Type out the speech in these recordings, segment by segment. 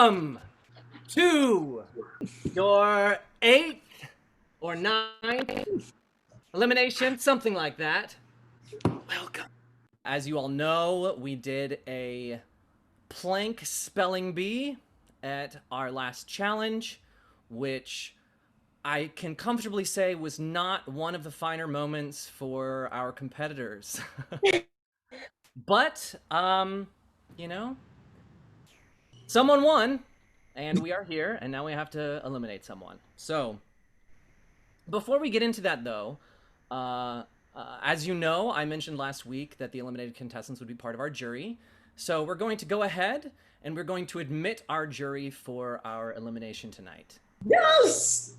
Welcome to your 8th or 9th elimination, something like that. Welcome. As you all know, we did a plank spelling bee at our last challenge, which I can comfortably say was not one of the finer moments for our competitors. But, you know, someone won, and we are here, and now we have to eliminate someone. So, before we get into that, though, as you know, I mentioned last week that the eliminated contestants would be part of our jury. So we're going to go ahead, and we're going to admit our jury for our elimination tonight. Yes!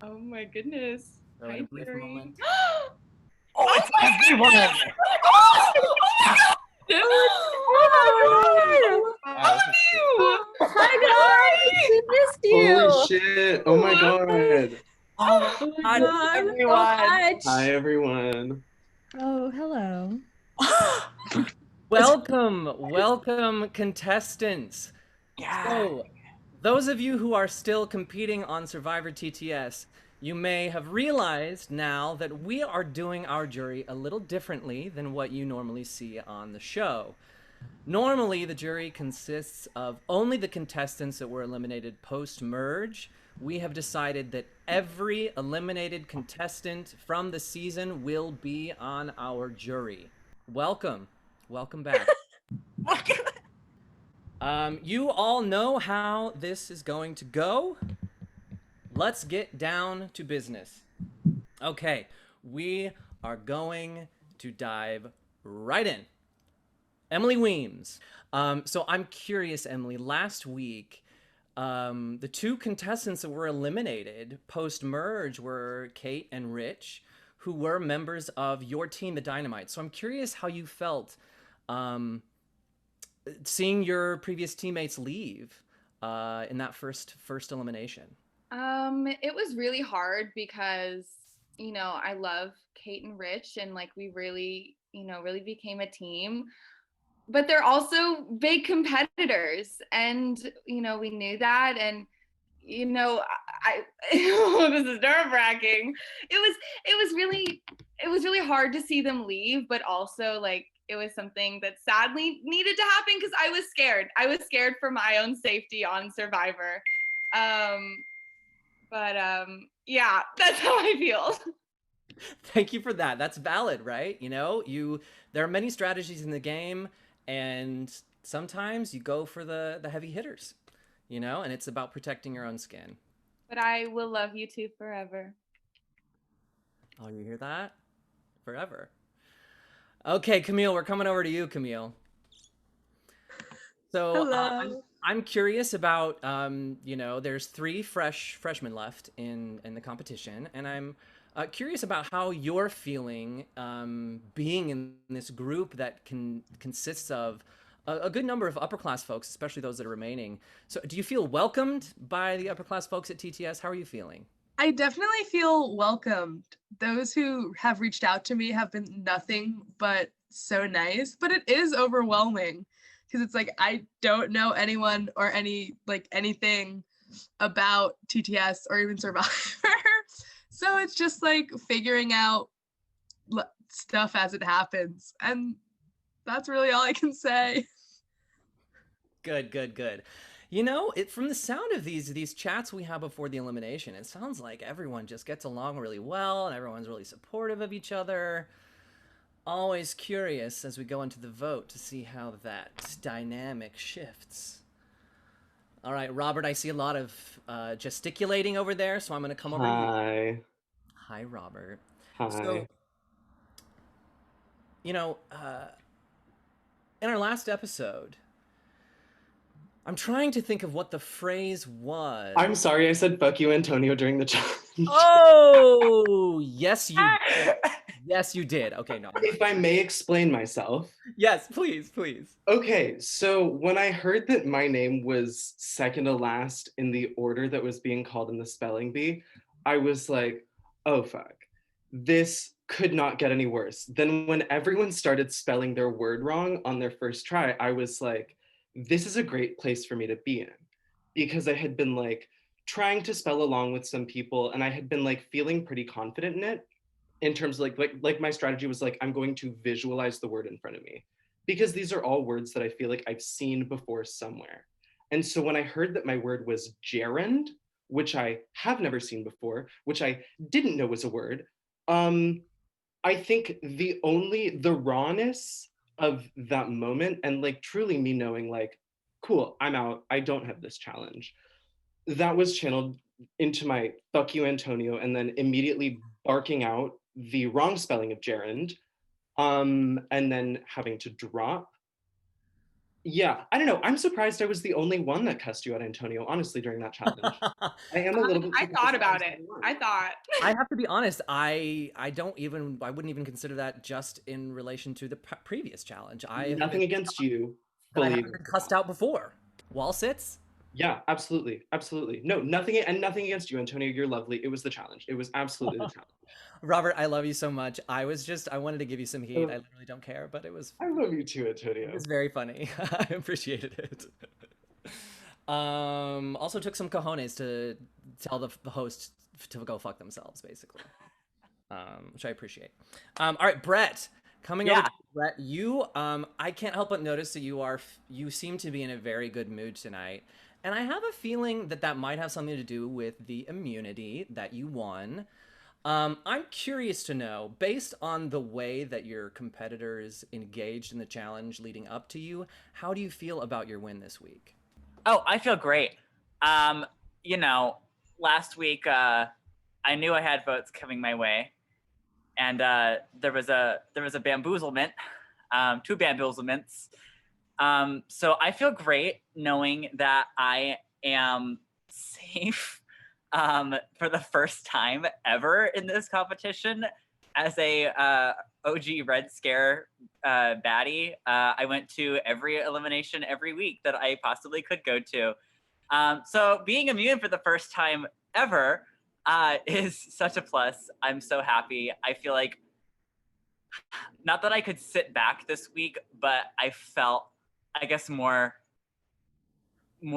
Oh my goodness. So in a brief moment. Oh, it's everyone! Oh my god! Hi guys! We missed you! Holy shit! Oh my god! Oh my god, everyone! Hi everyone! Oh, hello. Welcome, contestants. Yeah. So, those of you who are still competing on Survivor TTS, you may have realized now that we are doing our jury a little differently than what you normally see on the show. Normally, the jury consists of only the contestants that were eliminated post-merge. We have decided that every eliminated contestant from the season will be on our jury. Welcome back. You all know how this is going to go. Let's get down to business. Okay, we are going to dive right in. Emily Weems. So I'm curious, Emily, last week, the two contestants that were eliminated post-merge were Kate and Rich, who were members of your team, the Dynamite. So I'm curious how you felt seeing your previous teammates leave in that first elimination. It was really hard because, you know, I love Kate and Rich, and like we really, really became a team. But they're also big competitors, and we knew that, and I this is nerve-wracking. It was really hard to see them leave, but also like it was something that sadly needed to happen because I was scared. I was scared for my own safety on Survivor. Yeah, that's how I feel. Thank you for that. That's valid, right? There are many strategies in the game, and sometimes you go for the heavy hitters, and it's about protecting your own skin. But I will love you two forever. Oh, you hear that? Forever. Okay, Camille, we're coming over to you, Camille. So I'm curious about, there's 3 freshmen left in the competition, and I'm curious about how you're feeling being in this group that consists of a good number of upperclass folks, especially those that are remaining. So do you feel welcomed by the upperclass folks at TTS? How are you feeling? I definitely feel welcomed. Those who have reached out to me have been nothing but so nice, but it is overwhelming because it's like I don't know anyone or anything about TTS or even Survivor. So it's just like figuring out stuff as it happens, and that's really all I can say. Good. From the sound of these chats we have before the elimination, it sounds like everyone just gets along really well and everyone's really supportive of each other. Always curious as we go into the vote to see how that dynamic shifts. All right, Robert, I see a lot of gesticulating over there, so I'm going to come over to you. Hi, Robert. Hi. So, in our last episode, I'm trying to think of what the phrase was. I'm sorry, I said fuck you, Antonio, during the challenge. Oh, yes, you did. Yes, you did. Okay, no. If I may explain myself. Yes, please. Okay, so when I heard that my name was second to last in the order that was being called in the spelling bee, I was like, oh fuck, this could not get any worse. Then when everyone started spelling their word wrong on their first try, I was like, this is a great place for me to be in, because I had been like trying to spell along with some people, and I had been like feeling pretty confident in it, in terms of like my strategy was like, I'm going to visualize the word in front of me, because these are all words that I feel like I've seen before somewhere. And so when I heard that my word was gerund, which I have never seen before, which I didn't know was a word, I think the rawness of that moment, and like truly me knowing like, cool, I'm out, I don't have this challenge, that was channeled into my fuck you, Antonio, and then immediately barking out the wrong spelling of gerund, and then having to drop. Yeah, I don't know. I'm surprised I was the only one that cussed you out, Antonio, honestly, during that challenge. I am a little bit. I thought about it. I thought. I have to be honest. I wouldn't even consider that just in relation to the previous challenge. Nothing against you. But I haven't been cussed out before. Wall sits. Yeah, absolutely, absolutely. No, nothing against you, Antonio. You're lovely. It was the challenge. It was absolutely the challenge. Robert, I love you so much. I wanted to give you some heat. I literally don't care, but it was. I love you too, Antonio. It was very funny. I appreciated it. Also took some cojones to tell the host to go fuck themselves, basically. Which I appreciate. All right, Brett. Coming over to Brett, you I can't help but notice that you seem to be in a very good mood tonight. And I have a feeling that might have something to do with the immunity that you won. I'm curious to know, based on the way that your competitors engaged in the challenge leading up to you, how do you feel about your win this week? Oh, I feel great. You know, last week I knew I had votes coming my way, and there was a bamboozlement, 2 bamboozlements. So I feel great knowing that I am safe for the first time ever in this competition as a OG Red Scare baddie. I went to every elimination every week that I possibly could go to. So being immune for the first time ever is such a plus. I'm so happy. I feel like, not that I could sit back this week, but I felt, I guess, more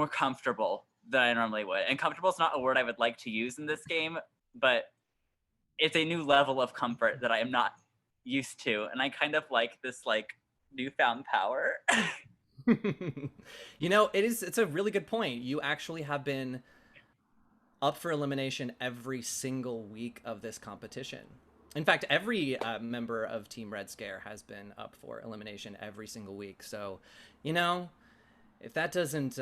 comfortable than I normally would. And comfortable is not a word I would like to use in this game, but it's a new level of comfort that I am not used to. And I kind of like this like newfound power. You know, it's a really good point. You actually have been up for elimination every single week of this competition. In fact, every member of Team Red Scare has been up for elimination every single week. So, you know, if that doesn't,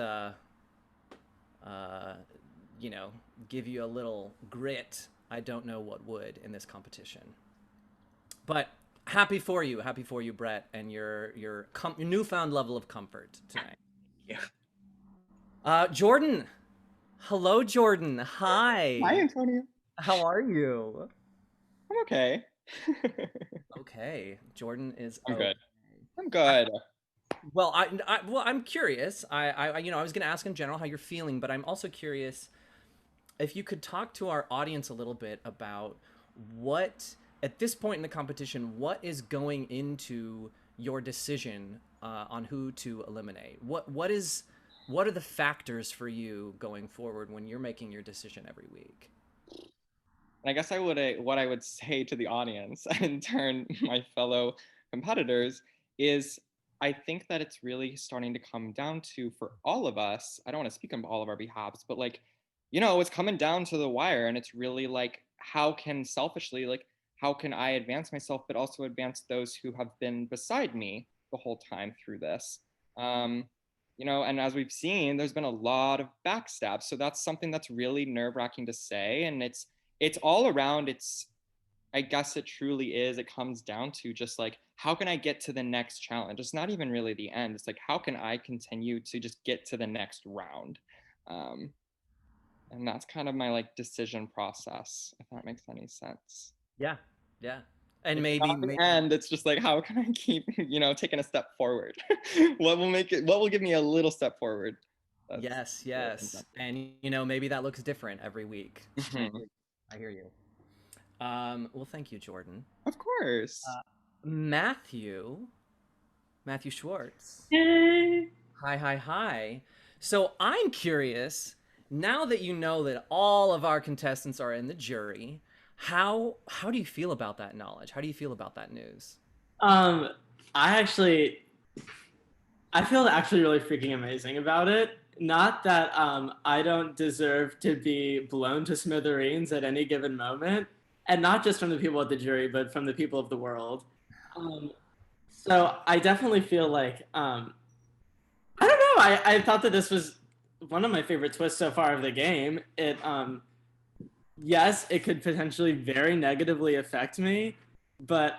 you know, give you a little grit, I don't know what would in this competition. But happy for you, Brett, and your newfound level of comfort tonight. Yeah. Jordan. Hello, Jordan. Hi. Hi, Antonio. How are you? I'm okay. Okay, Jordan is. I'm good. I'm good. Well, I'm curious. I was gonna ask in general how you're feeling, but I'm also curious if you could talk to our audience a little bit about what, at this point in the competition, what is going into your decision on who to eliminate. What are the factors for you going forward when you're making your decision every week? And I guess what I would say to the audience, and in turn my fellow competitors, is I think that it's really starting to come down to, for all of us, I don't want to speak on all of our behalves, but like, you know, it's coming down to the wire, and it's really like, how can I advance myself, but also advance those who have been beside me the whole time through this. You know, and as we've seen, there's been a lot of backstabs. So that's something that's really nerve-wracking to say. And it's all around, I guess it truly is, it comes down to just like, how can I get to the next challenge? It's not even really the end. It's like, how can I continue to just get to the next round? And that's kind of my like decision process, if that makes any sense. Yeah. And maybe and it's just like, how can I keep, you know, taking a step forward? What will give me a little step forward? Yes. And you know, maybe that looks different every week. I hear you. Well, thank you, Jordan. Of course. Matthew Schwartz. Hey. Hi, hi, hi. So I'm curious, now that you know that all of our contestants are in the jury, how do you feel about that knowledge? How do you feel about that news? Um, I actually, I feel actually really freaking amazing about it. Not that I don't deserve to be blown to smithereens at any given moment, and not just from the people at the jury, but from the people of the world. Um, so I definitely feel like I don't know. I thought that this was one of my favorite twists so far of the game. Yes, it could potentially very negatively affect me, but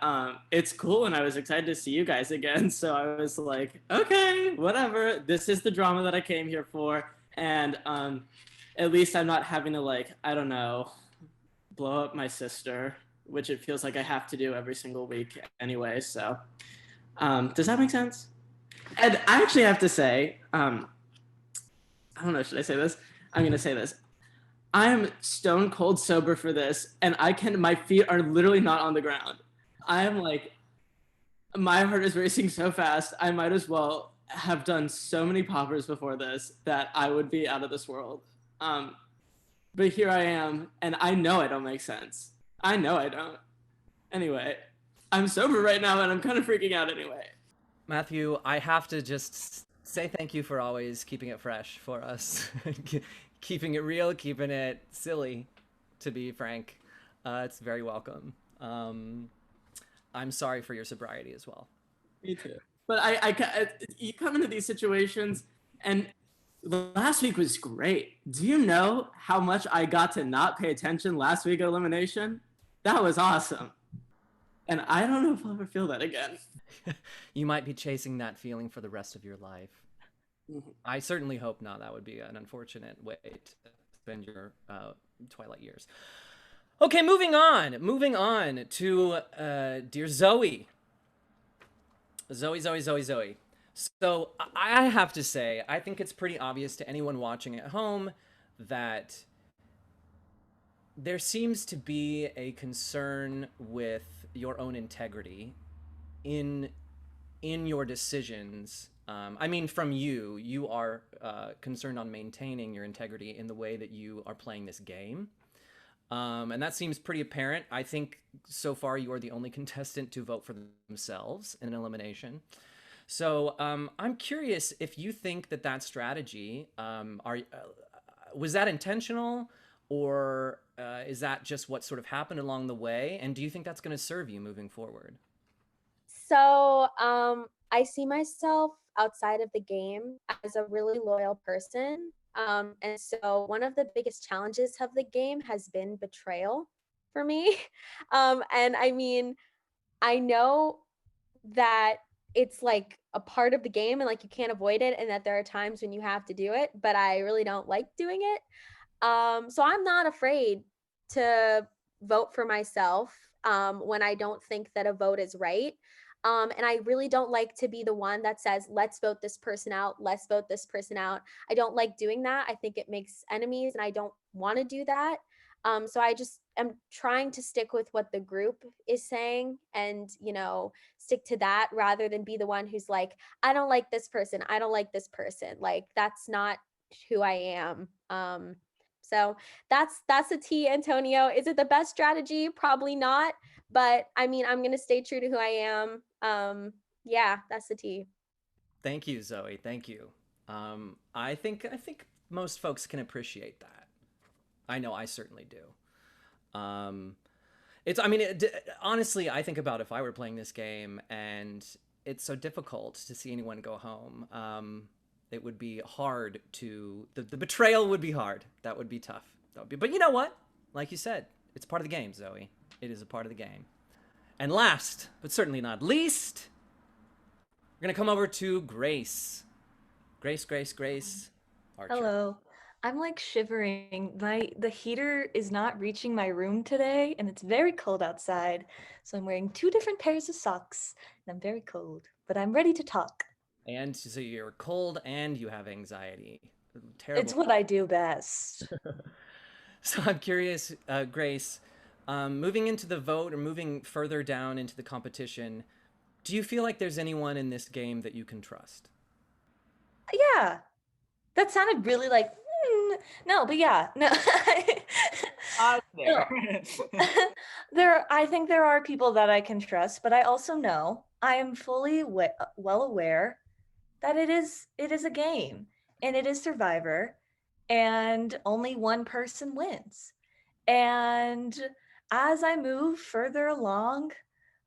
it's cool, and I was excited to see you guys again. So I was like, okay, whatever. This is the drama that I came here for, and at least I'm not having to, like, I don't know, blow up my sister, which it feels like I have to do every single week anyway. So does that make sense? And I actually have to say, I don't know, should I say this? I'm gonna say this. I am stone cold sober for this, and my feet are literally not on the ground. I am like, my heart is racing so fast. I might as well have done so many poppers before this that I would be out of this world. But here I am, and I know I don't make sense. I know I don't. Anyway, I'm sober right now, and I'm kind of freaking out anyway. Matthew, I have to just say thank you for always keeping it fresh for us. Keeping it real, keeping it silly, to be frank. It's very welcome. I'm sorry for your sobriety as well. Me too. But you come into these situations, and last week was great. Do you know how much I got to not pay attention last week at Elimination? That was awesome. And I don't know if I'll ever feel that again. You might be chasing that feeling for the rest of your life. Mm-hmm. I certainly hope not. That would be an unfortunate way to spend your twilight years. Okay, moving on. Moving on to dear Zoe. Zoe. So I have to say, I think it's pretty obvious to anyone watching at home that there seems to be a concern with your own integrity in your decisions. I mean, from you are concerned on maintaining your integrity in the way that you are playing this game. And that seems pretty apparent. I think so far you are the only contestant to vote for themselves in an elimination. So I'm curious if you think that strategy, was that intentional, or is that just what sort of happened along the way? And do you think that's going to serve you moving forward? So I see myself outside of the game as a really loyal person. And so one of the biggest challenges of the game has been betrayal for me. And I mean, I know that it's like a part of the game and like you can't avoid it, and that there are times when you have to do it, but I really don't like doing it. So I'm not afraid to vote for myself when I don't think that a vote is right. And I really don't like to be the one that says, let's vote this person out. Let's vote this person out. I don't like doing that. I think it makes enemies, and I don't want to do that. So I just am trying to stick with what the group is saying and, stick to that rather than be the one who's like, I don't like this person. I don't like this person. Like, that's not who I am. So that's a T, Antonio. Is it the best strategy? Probably not. But I mean, I'm going to stay true to who I am. Yeah, that's the T. Thank you, Zoe. Thank you. I think most folks can appreciate that. I know I certainly do. Honestly, I think about if I were playing this game, and it's so difficult to see anyone go home. It would be hard the betrayal would be hard. That would be tough. But you know what? Like you said, it's part of the game, Zoe. It is a part of the game. And last, but certainly not least, we're going to come over to Grace. Grace. Archer. Hello. I'm like shivering. The heater is not reaching my room today, and it's very cold outside. So I'm wearing 2 different pairs of socks, and I'm very cold, but I'm ready to talk. And so you're cold and you have anxiety. Terrible. It's what I do best. So I'm curious, Grace, moving into the vote or moving further down into the competition, do you feel like there's anyone in this game that you can trust? Yeah, that sounded really like no, but yeah, no. Pause No. there. I think there are people that I can trust, but I also know I am fully well aware that it is a game and it is Survivor, and only one person wins. And as I move further along,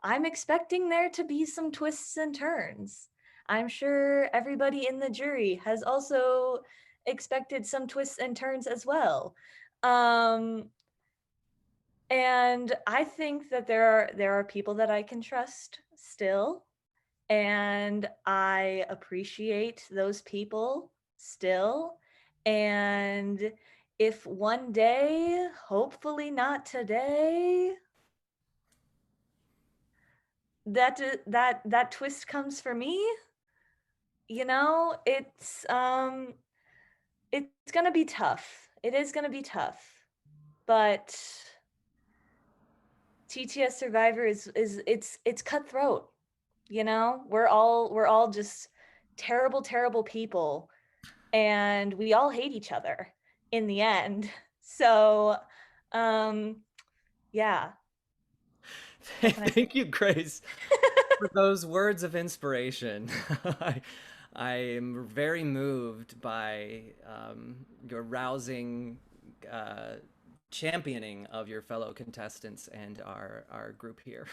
I'm expecting there to be some twists and turns. I'm sure everybody in the jury has also expected some twists and turns as well. And I think that there are people that I can trust still, and I appreciate those people still. And if one day, hopefully not today, that twist comes for me, it's gonna be tough. It is gonna be tough, but TTS Survivor is it's cutthroat. We're all just terrible people, and we all hate each other in the end. So, yeah. Thank you, Grace, for those words of inspiration. I am very moved by your rousing championing of your fellow contestants and our group here.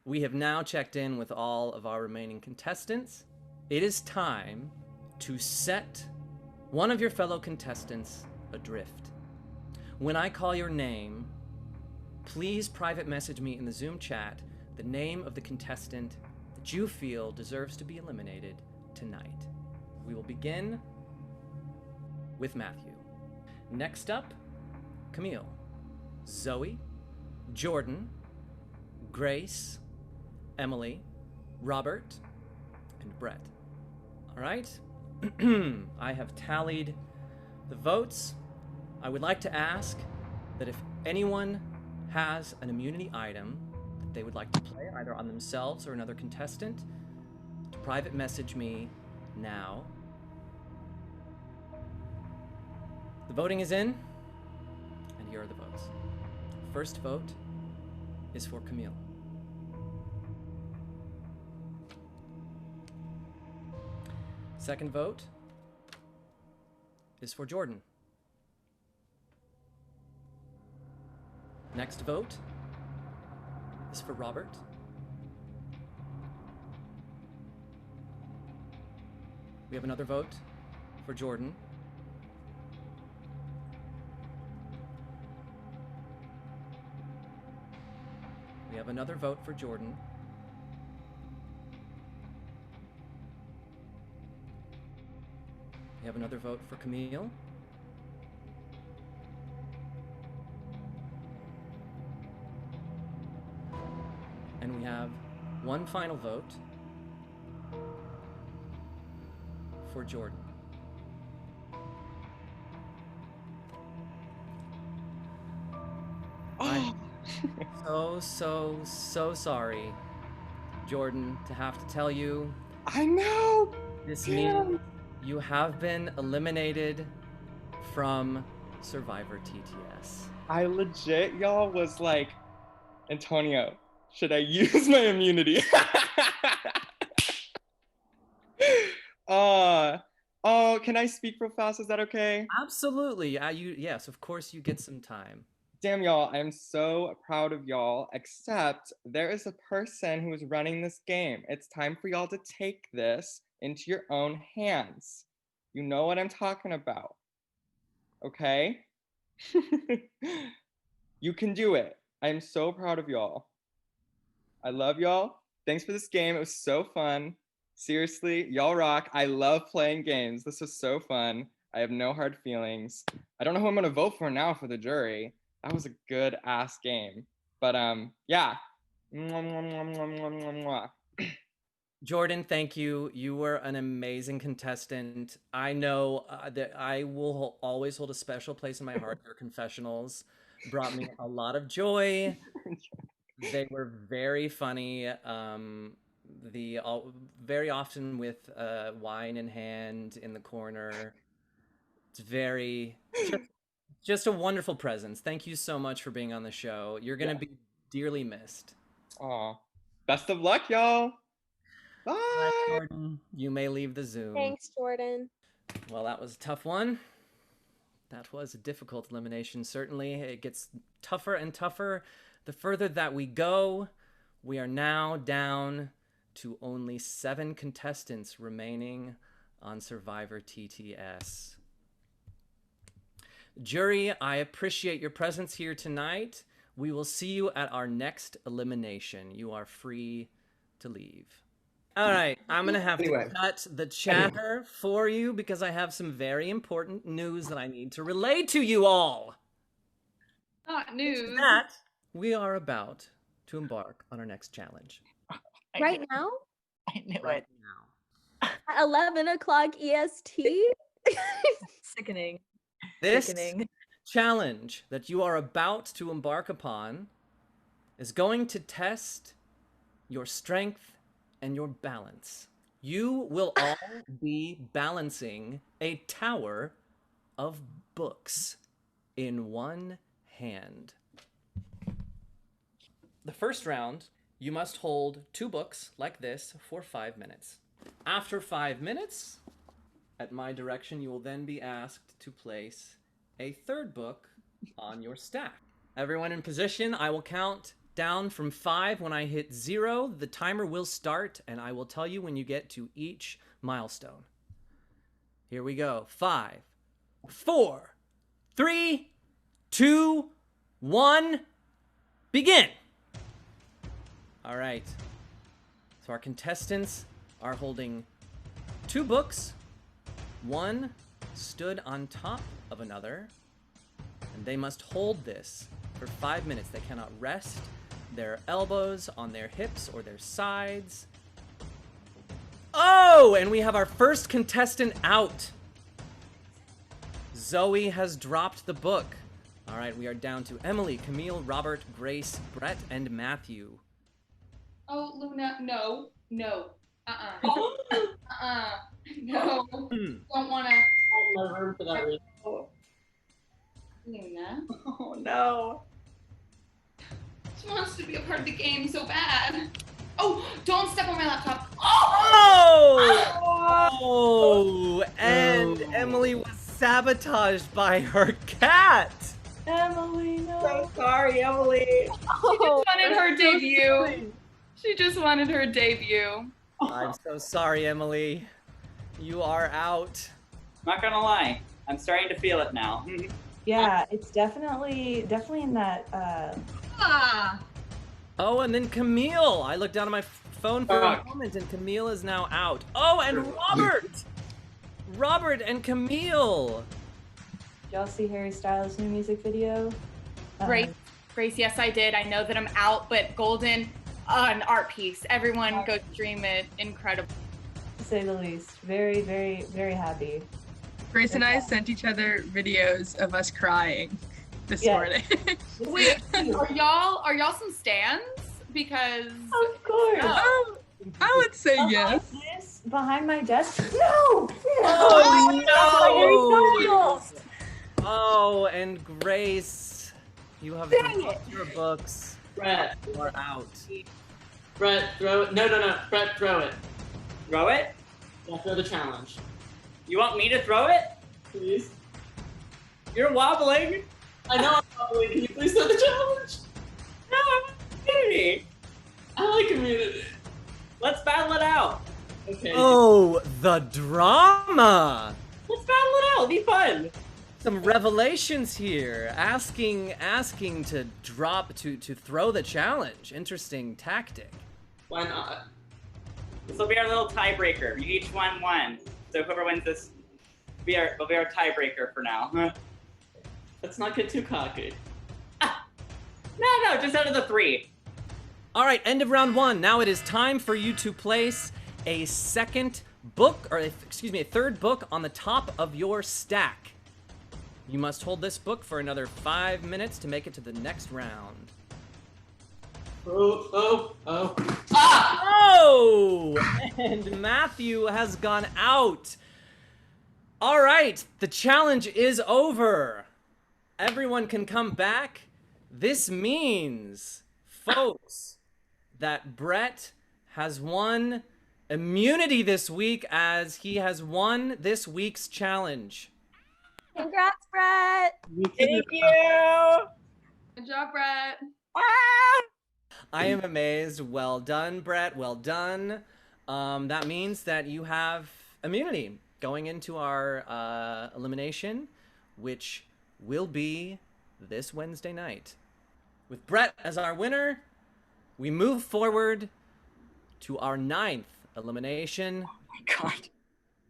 We have now checked in with all of our remaining contestants. It is time to set one of your fellow contestants adrift. When I call your name, please private message me in the Zoom chat the name of the contestant that you feel deserves to be eliminated tonight. We will begin with Matthew. Next up, Camille, Zoe, Jordan, Grace, Emily, Robert, and Brett. All right, I have tallied the votes. I would like to ask that if anyone has an immunity item that they would like to play either on themselves or another contestant, to private message me now. The voting is in, and here are the votes. First vote is for Camille. Second vote is for Jordan. Next vote is for Robert. We have another vote for Jordan. We have another vote for Jordan. We have another vote for Camille. And we have one final vote for Jordan. I'm so sorry, Jordan, to have to tell you. I know. This means you have been eliminated from Survivor TTS. I legit, y'all, was like, Antonio, should I use my immunity? Oh, can I speak real fast? Is that okay? Absolutely. Yes, of course you get some time. Damn, y'all, I'm so proud of y'all, except there is a person who is running this game. It's time for y'all to take this into your own hands. You know what I'm talking about, okay? You can do it. I'm so proud of y'all. I love y'all. Thanks for this game. It was so fun. Seriously, y'all rock. I love playing games. This was so fun. I have no hard feelings. I don't know who I'm gonna vote for now for the jury. That was a good ass game. But yeah. Jordan, thank you. You were an amazing contestant. I know that I will always hold a special place in my heart. Your confessionals brought me a lot of joy. They were very funny. very often with wine in hand in the corner. It's very just a wonderful presence. Thank you so much for being on the show. You're gonna be dearly missed. Aw. Best of luck, y'all. Bye. Jordan, you may leave the Zoom. Thanks, Jordan. Well, that was a tough one. That was a difficult elimination. Certainly, it gets tougher and tougher the further that we go. We are now down to only 7 contestants remaining on Survivor TTS. Jury, I appreciate your presence here tonight. We will see you at our next elimination. You are free to leave. All right, I'm going to have to cut the chatter for you because I have some very important news that I need to relay to you all. Not news. That we are about to embark on our next challenge. Right now? I knew Right it. now. At 11 o'clock EST? Sickening. This Sickening. challenge that you are about to embark upon is going to test your strength and your balance. You will all be balancing a tower of books in one hand. The first round, you must hold 2 books like this for 5 minutes. After 5 minutes, at my direction, you will then be asked to place a 3rd book on your stack. Everyone in position, I will count down from 5. When I hit 0, the timer will start, and I will tell you when you get to each milestone. Here we go. 5, 4, 3, 2, 1, begin! All right. So our contestants are holding 2 books. One stood on top of another, and they must hold this for 5 minutes. They cannot rest their elbows on their hips or their sides. Oh, and we have our first contestant out. Zoe has dropped the book. All right, we are down to Emily, Camille, Robert, Grace, Brett, and Matthew. Oh, Luna, no. No. No. Don't wanna. My room for that reason. Luna. Oh no. She wants to be a part of the game so bad. Oh, don't step on my laptop. Oh! And Emily was sabotaged by her cat. Emily, no. So sorry, Emily. She just wanted her debut. She just wanted her debut. I'm so sorry, Emily. You are out. Not gonna lie, I'm starting to feel it now. Yeah, it's definitely in that Oh, and then Camille. I looked down at my phone for a moment, and Camille is now out. Oh, and Robert! Robert and Camille. Did y'all see Harry Styles' new music video? Grace, yes, I did. I know that I'm out, but Golden, an art piece. Everyone go stream it. Incredible. To say the least. Very, very, very happy. Grace and I sent each other videos of us crying this morning. Wait, are y'all some stans? Because Of course. Oh, I would say yes. This behind my desk. No! Oh, no! Oh, and Grace, you have dropped your books. Brett. You are out. Brett, throw it. No. Brett, throw it. Throw it? Yeah, throw the challenge. You want me to throw it? Please. You're wobbling. I know I'm wobbling. Can you please throw the challenge? No, I'm a community. I like community. Let's battle it out. Okay. Oh, the drama! Let's battle it out. It'll be fun. Some revelations here. Asking to drop to throw the challenge. Interesting tactic. Why not? This will be our little tiebreaker. You each won 1. So whoever wins this will be our tiebreaker for now. Let's not get too cocky. No, just out of the 3. All right, end of round 1. Now it is time for you to place a second book, or excuse me, a 3rd book on the top of your stack. You must hold this book for another 5 minutes to make it to the next round. Oh! Oh! And Matthew has gone out. All right, the challenge is over. Everyone can come back. This means, folks, that Brett has won immunity this week as he has won this week's challenge. Congrats, Brett. Thank you. Good job, Brett. I am amazed. Well done, Brett. Well done. That means that you have immunity going into our elimination, which will be this Wednesday night. With Brett as our winner, we move forward to our 9th elimination. Oh my God.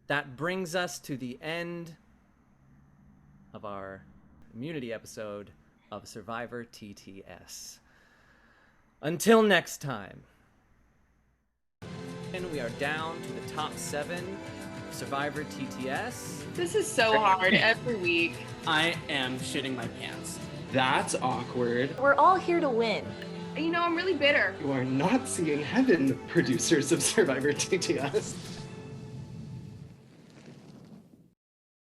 That brings us to the end of our immunity episode of Survivor TTS. Until next time. And we are down to the top 7 of Survivor TTS. This is so hard every week. I am shitting my pants. That's awkward. We're all here to win. You know, I'm really bitter. You are not seeing heaven, producers of Survivor TTS.